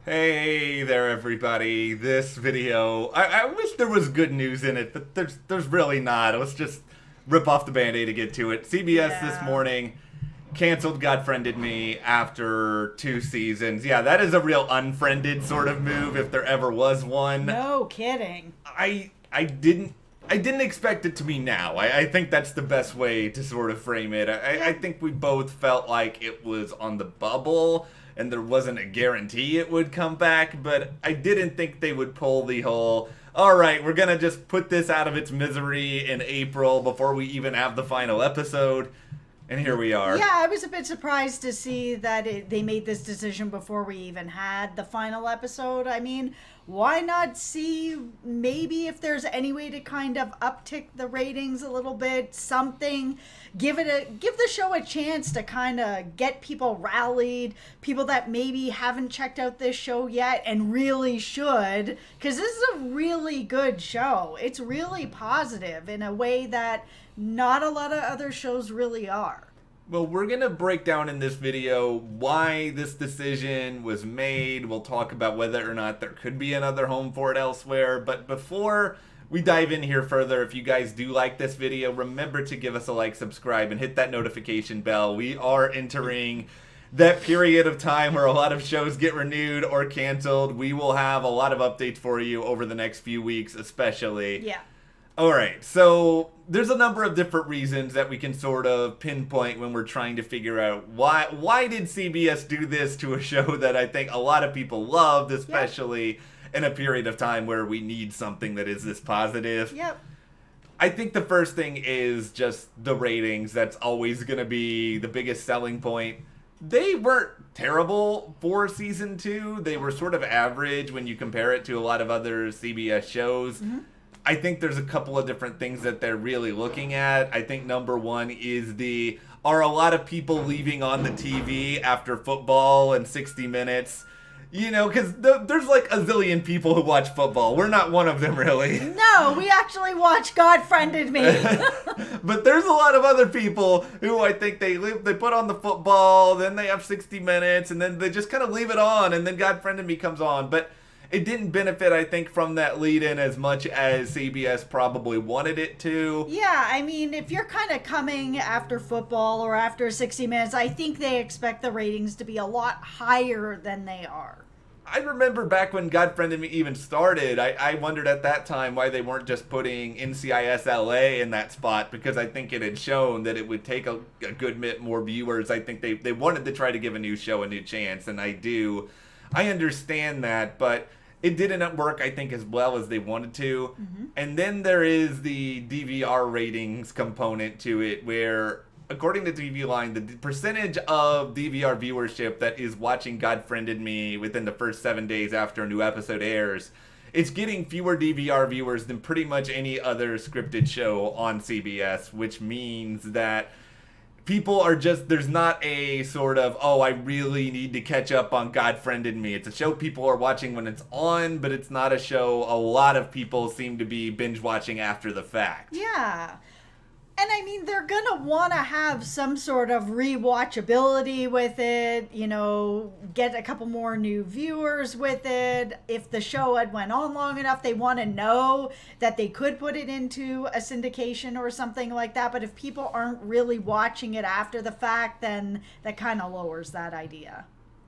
Hey there, everybody. This video, I wish there was good news in it, but there's really not. Let's just rip off the Band-Aid to get to it. CBS this Yeah. morning canceled God Friended Me after 2 seasons. Yeah, that is a real unfriended sort of move if there ever was one. No kidding. I didn't expect it to be now. I think that's the best way to sort of frame it. I think we both felt like it was on the bubble and there wasn't a guarantee it would come back, but I didn't think they would pull the whole, all right, we're going to just put this out of its misery in April before we even have the final episode. And here we are. Yeah, I was a bit surprised to see that they made this decision before we even had the final episode. I mean, why not see maybe if there's any way to kind of uptick the ratings a little bit, something, give the show a chance to kind of get people rallied, people that maybe haven't checked out this show yet and really should, because this is a really good show. It's really positive in a way that not a lot of other shows really are. Well, we're going to break down in this video why this decision was made. We'll talk about whether or not there could be another home for it elsewhere. But before we dive in here further, if you guys do like this video, remember to give us a like, subscribe, and hit that notification bell. We are entering that period of time where a lot of shows get renewed or canceled. We will have a lot of updates for you over the next few weeks, especially. Yeah. All right, so there's a number of different reasons that we can sort of pinpoint when we're trying to figure out why did CBS do this to a show that I think a lot of people loved, especially in a period of time where we need something that is this positive. Yep. I think the first thing is just the ratings. That's always going to be the biggest selling point. They weren't terrible for season 2. They were sort of average when you compare it to a lot of other CBS shows. Mm-hmm. I think there's a couple of different things that they're really looking at. I think number one is are a lot of people leaving on the TV after football and 60 Minutes? You know, because there's like a zillion people who watch football. We're not one of them, really. No, we actually watch God Friended Me. But there's a lot of other people who I think they put on the football, then they have 60 Minutes, and then they just kind of leave it on, and then God Friended Me comes on. But it didn't benefit, I think, from that lead-in as much as CBS probably wanted it to. Yeah, I mean, if you're kind of coming after football or after 60 Minutes, I think they expect the ratings to be a lot higher than they are. I remember back when God Friended Me even started, I wondered at that time why they weren't just putting NCIS LA in that spot, because I think it had shown that it would take a good bit more viewers. I think they wanted to try to give a new show a new chance, and I understand that, but it didn't work, I think, as well as they wanted to. Mm-hmm. And then there is the DVR ratings component to it, where, according to TV Line, the percentage of DVR viewership that is watching God Friended Me within the first 7 days after a new episode airs, it's getting fewer DVR viewers than pretty much any other scripted show on CBS, which means that people are just, there's not a sort of, oh, I really need to catch up on God Friended Me. It's a show people are watching when it's on, but it's not a show a lot of people seem to be binge watching after the fact. Yeah. And I mean, they're going to want to have some sort of rewatchability with it, you know, get a couple more new viewers with it. If the show had went on long enough, they want to know that they could put it into a syndication or something like that. But if people aren't really watching it after the fact, then that kind of lowers that idea.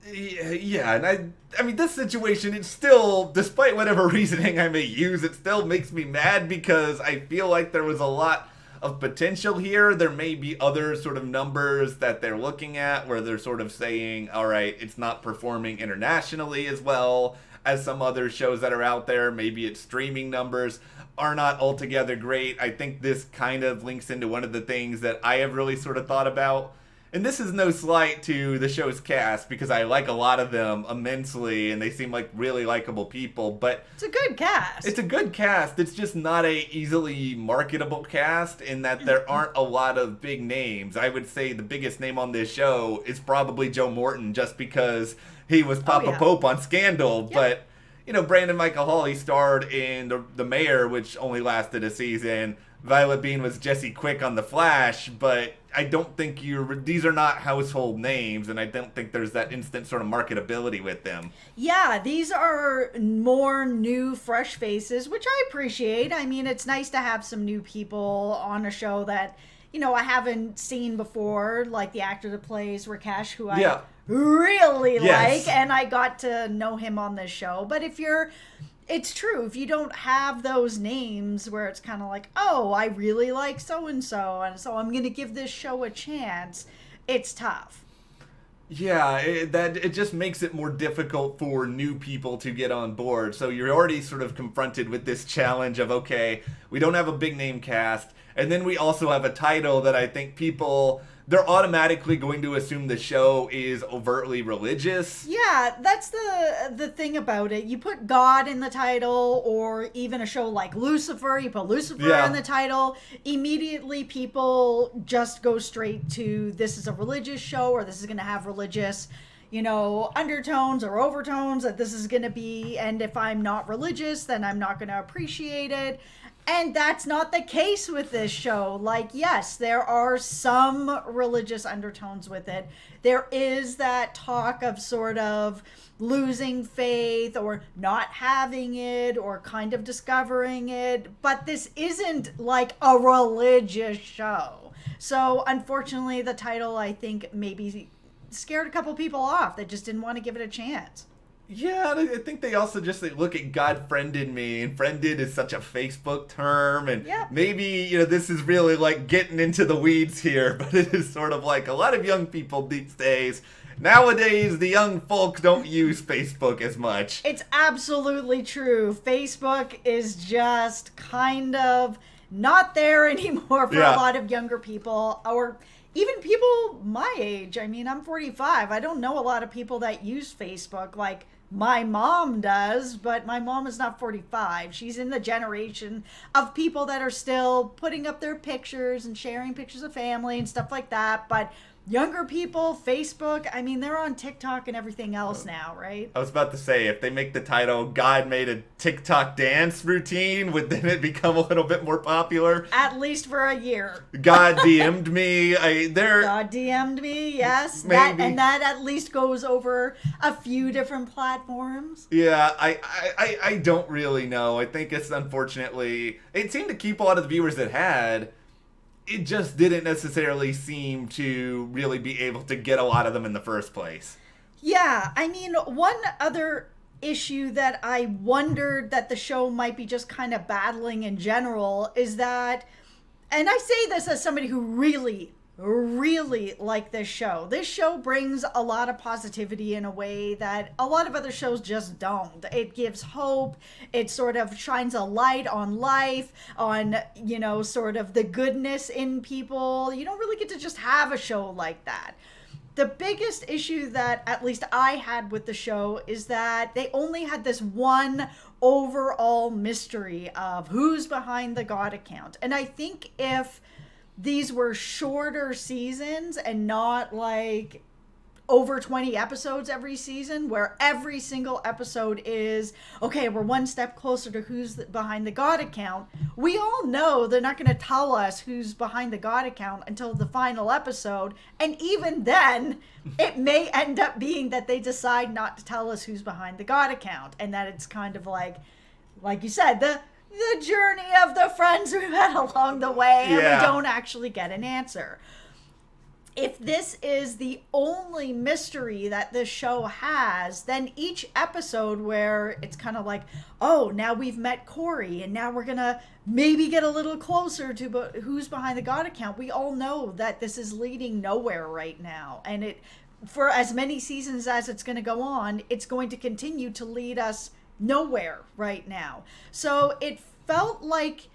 Yeah, and I mean, this situation, it's still, despite whatever reasoning I may use, it still makes me mad because I feel like there was a lot of potential here. There may be other sort of numbers that they're looking at where they're sort of saying, all right, it's not performing internationally as well as some other shows that are out there. Maybe its streaming numbers are not altogether great. I think this kind of links into one of the things that I have really sort of thought about. And this is no slight to the show's cast, because I like a lot of them immensely, and they seem like really likable people, but it's a good cast. It's a good cast. It's just not a easily marketable cast in that there aren't a lot of big names. I would say the biggest name on this show is probably Joe Morton, just because he was Papa Pope on Scandal, but you know, Brandon Michael Hall, he starred in the Mayor, which only lasted a season. Violet Bean was Jesse Quick on The Flash, but I don't think these are not household names, and I don't think there's that instant sort of marketability with them. Yeah, these are more new, fresh faces, which I appreciate. I mean, it's nice to have some new people on a show that, I haven't seen before, like the actor that plays Rakesh, who I really like, and I got to know him on this show. But it's true, if you don't have those names where it's kind of like, oh, I really like so-and-so, and so I'm going to give this show a chance, it's tough. Yeah, it just makes it more difficult for new people to get on board. So you're already sort of confronted with this challenge of, okay, we don't have a big name cast, and then we also have a title that I think they're automatically going to assume the show is overtly religious. Yeah, that's the thing about it. You put God in the title, or even a show like Lucifer, you put Lucifer in the title, immediately people just go straight to, this is a religious show, or this is going to have religious, undertones or overtones, that this is going to be, and if I'm not religious, then I'm not going to appreciate it. And that's not the case with this show. Like, yes, there are some religious undertones with it. There is that talk of sort of losing faith or not having it or kind of discovering it. But this isn't like a religious show. So, unfortunately, the title, I think, maybe scared a couple people off that just didn't want to give it a chance. Yeah, I think they also just look at God friended me, and friended is such a Facebook term, and maybe, this is really like getting into the weeds here, but it is sort of like a lot of young people these days. Nowadays, the young folk don't use Facebook as much. It's absolutely true. Facebook is just kind of not there anymore for a lot of younger people, or even people my age. I mean, I'm 45. I don't know a lot of people that use Facebook. Like, my mom does, but my mom is not 45. She's in the generation of people that are still putting up their pictures and sharing pictures of family and stuff like that. But younger people, Facebook, I mean, they're on TikTok and everything else now, right? I was about to say, if they make the title God Made a TikTok Dance Routine, would then it become a little bit more popular? At least for a year. God DM'd me. God DM'd me, yes. Maybe. That at least goes over a few different platforms. Yeah, I don't really know. I think it's unfortunately, it seemed to keep a lot of the viewers that had. It just didn't necessarily seem to really be able to get a lot of them in the first place. Yeah, I mean, one other issue that I wondered that the show might be just kind of battling in general is that, and I say this as somebody who really like this show. This show brings a lot of positivity in a way that a lot of other shows just don't. It gives hope. It sort of shines a light on life, on, sort of the goodness in people. You don't really get to just have a show like that. The biggest issue that at least I had with the show is that they only had this one overall mystery of who's behind the God account. And I think if these were shorter seasons and not like over 20 episodes every season, where every single episode is, okay, we're one step closer to who's behind the God account. We all know they're not going to tell us who's behind the God account until the final episode. And even then, it may end up being that they decide not to tell us who's behind the God account. And that it's kind of like you said, the journey of the friends we've had along the way, and we don't actually get an answer. If this is the only mystery that this show has, then each episode where it's kind of like, oh, now we've met Corey, and now we're going to maybe get a little closer to who's behind the God account. We all know that this is leading nowhere right now. And for as many seasons as it's going to go on, it's going to continue to lead us nowhere right now. So it felt like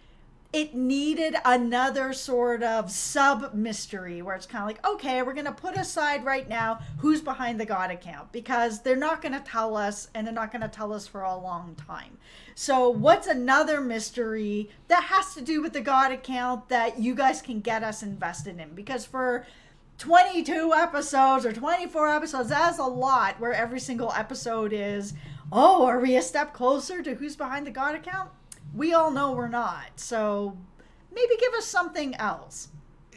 it needed another sort of sub mystery where it's kind of like, okay, we're going to put aside right now who's behind the God account, because they're not going to tell us, and they're not going to tell us for a long time. So what's another mystery that has to do with the God account that you guys can get us invested in? Because for 22 episodes or 24 episodes, that's a lot, where every single episode is, oh, are we a step closer to who's behind the God account? We all know we're not. So maybe give us something else.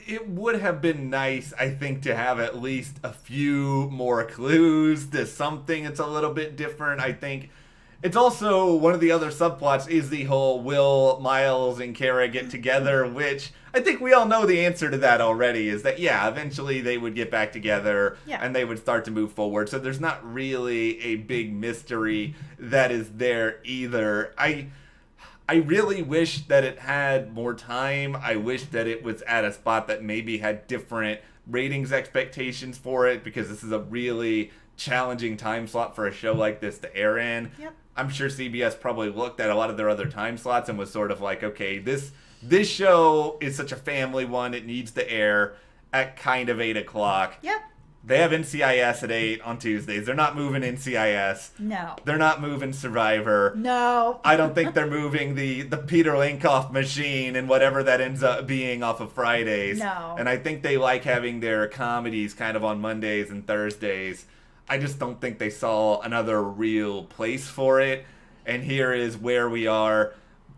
it would have been nice, I think, to have at least a few more clues to something that's a little bit different. I think it's also one of the other subplots is the whole will Miles and Cara get together, which I think we all know the answer to that already, is that, yeah, eventually they would get back together and they would start to move forward. So there's not really a big mystery that is there either. I really wish that it had more time. I wish that it was at a spot that maybe had different ratings expectations for it, because this is a really challenging time slot for a show like this to air in. Yep. I'm sure CBS probably looked at a lot of their other time slots and was sort of like, okay, this show is such a family one, it needs to air at kind of 8 o'clock. Yep. They have NCIS at 8 on Tuesdays. They're not moving NCIS. No. They're not moving Survivor. No. I don't think they're moving the Peter Linkoff machine and whatever that ends up being off of Fridays. No. And I think they like having their comedies kind of on Mondays and Thursdays. I just don't think they saw another real place for it. And here is where we are.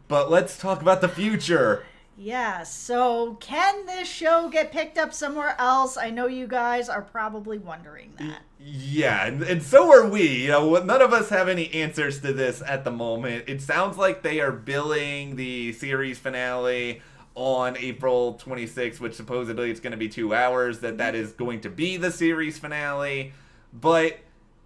But let's talk about the future. Yeah, so can this show get picked up somewhere else? I know you guys are probably wondering that. Yeah, and so are we. You know, none of us have any answers to this at the moment. It sounds like they are billing the series finale on April 26th, which supposedly it's going to be 2 hours, that is going to be the series finale. But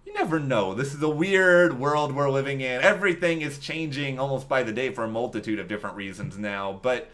you never know. This is a weird world we're living in. Everything is changing almost by the day for a multitude of different reasons now. But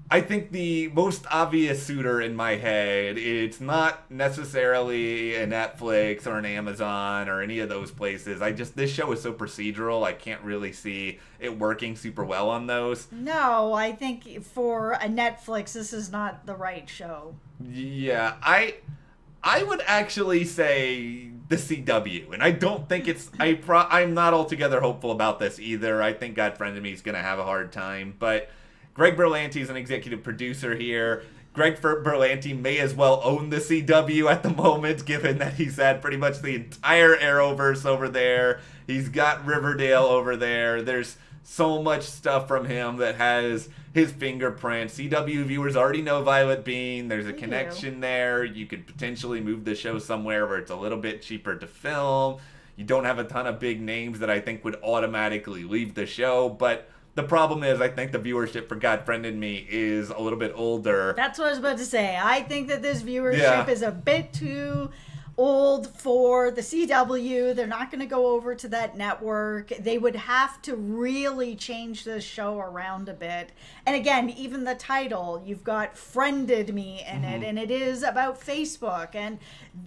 I think the most obvious suitor in my head, it's not necessarily a Netflix or an Amazon or any of those places. This show is so procedural, I can't really see it working super well on those. No, I think for a Netflix, this is not the right show. Yeah, I would actually say the CW, and I don't think I'm not altogether hopeful about this either. I think God Friend of Me is going to have a hard time, but Greg Berlanti is an executive producer here. Greg Berlanti may as well own the CW at the moment, given that he's had pretty much the entire Arrowverse over there. He's got Riverdale over there. There's so much stuff from him that has his fingerprint. CW viewers already know Violet Bean. There's a connection there. You could potentially move the show somewhere where it's a little bit cheaper to film. You don't have a ton of big names that I think would automatically leave the show, but the problem is I think the viewership for God Friend and Me is a little bit older. That's what I was about to say. I think that this viewership is a bit too old for the CW. They're not going to go over to that network. They would have to really change this show around a bit. And again, even the title, you've got Friended Me in it, and it is about Facebook. And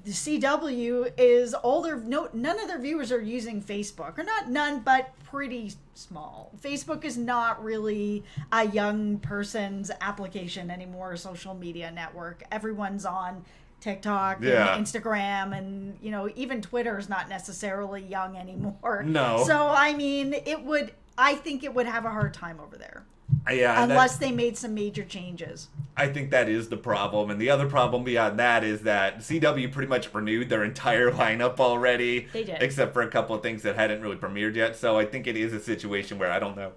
the CW is older. None of their viewers are using Facebook, or not none, but pretty small. Facebook is not really a young person's application anymore, social media network. Everyone's on TikTok and Instagram, and even Twitter is not necessarily young anymore. No. So I mean, I think it would have a hard time over there. Yeah, unless they made some major changes. I think that is the problem. And the other problem beyond that is that CW pretty much renewed their entire lineup already. They did. Except for a couple of things that hadn't really premiered yet. So I think it is a situation where I don't know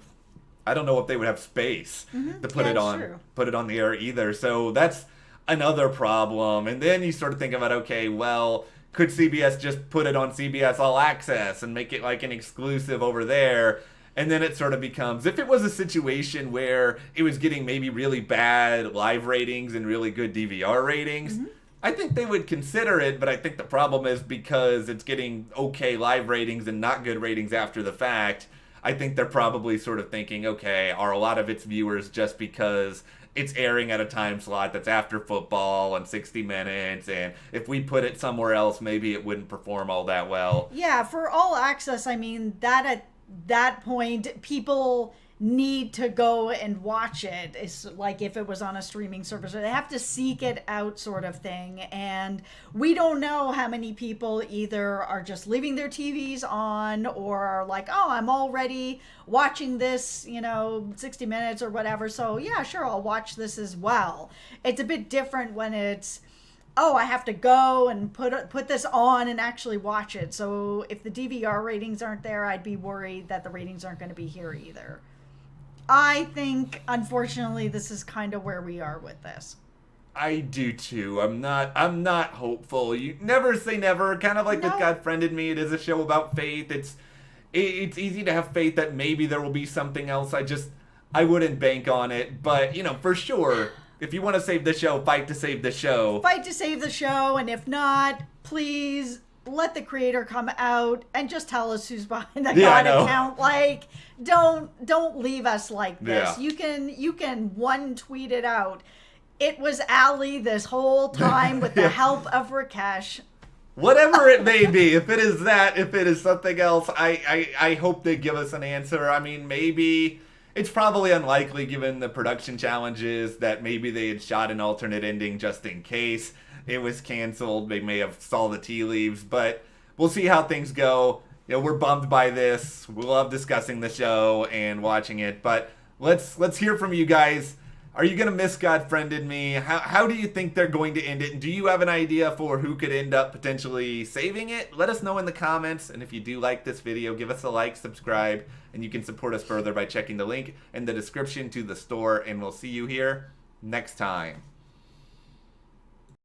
if they would have space to put it on the air either. So that's another problem. And then you sort of think about, okay, well, could CBS just put it on CBS All Access and make it like an exclusive over there? And then it sort of becomes, if it was a situation where it was getting maybe really bad live ratings and really good DVR ratings, I think they would consider it. But I think the problem is because it's getting okay live ratings and not good ratings after the fact, I think they're probably sort of thinking, okay, are a lot of its viewers just because it's airing at a time slot that's after football and 60 Minutes, and if we put it somewhere else, maybe it wouldn't perform all that well. Yeah, for All Access, I mean, that at that point, people need to go and watch it. It's like if it was on a streaming service, they have to seek it out, sort of thing. And we don't know how many people either are just leaving their TVs on or are like, oh, I'm already watching this, 60 Minutes or whatever, so yeah, sure, I'll watch this as well. It's a bit different when it's, oh, I have to go and put this on and actually watch it. So if the DVR ratings aren't there, I'd be worried that the ratings aren't going to be here either. I think, unfortunately, this is kind of where we are with this. I do too. I'm not hopeful. You never say never. Kind of like with God Friended Me. It is a show about faith. It's easy to have faith that maybe there will be something else. I wouldn't bank on it. But, you know, for sure, if you want to save the show, fight to save the show. Fight to save the show, and if not, please let the creator come out and just tell us who's behind the God account. Like, don't leave us like this. Yeah. You can one tweet it out. It was Allie this whole time with the help of Rakesh. Whatever it may be, if it is that, if it is something else, I hope they give us an answer. I mean, maybe it's probably unlikely given the production challenges that maybe they had shot an alternate ending just in case it was canceled. They may have saw the tea leaves, but we'll see how things go. You know, we're bummed by this. We love discussing the show and watching it, but let's hear from you guys. Are you going to miss God Friended Me? How do you think they're going to end it? And do you have an idea for who could end up potentially saving it? Let us know in the comments. And if you do like this video, give us a like, subscribe, and you can support us further by checking the link in the description to the store. And we'll see you here next time.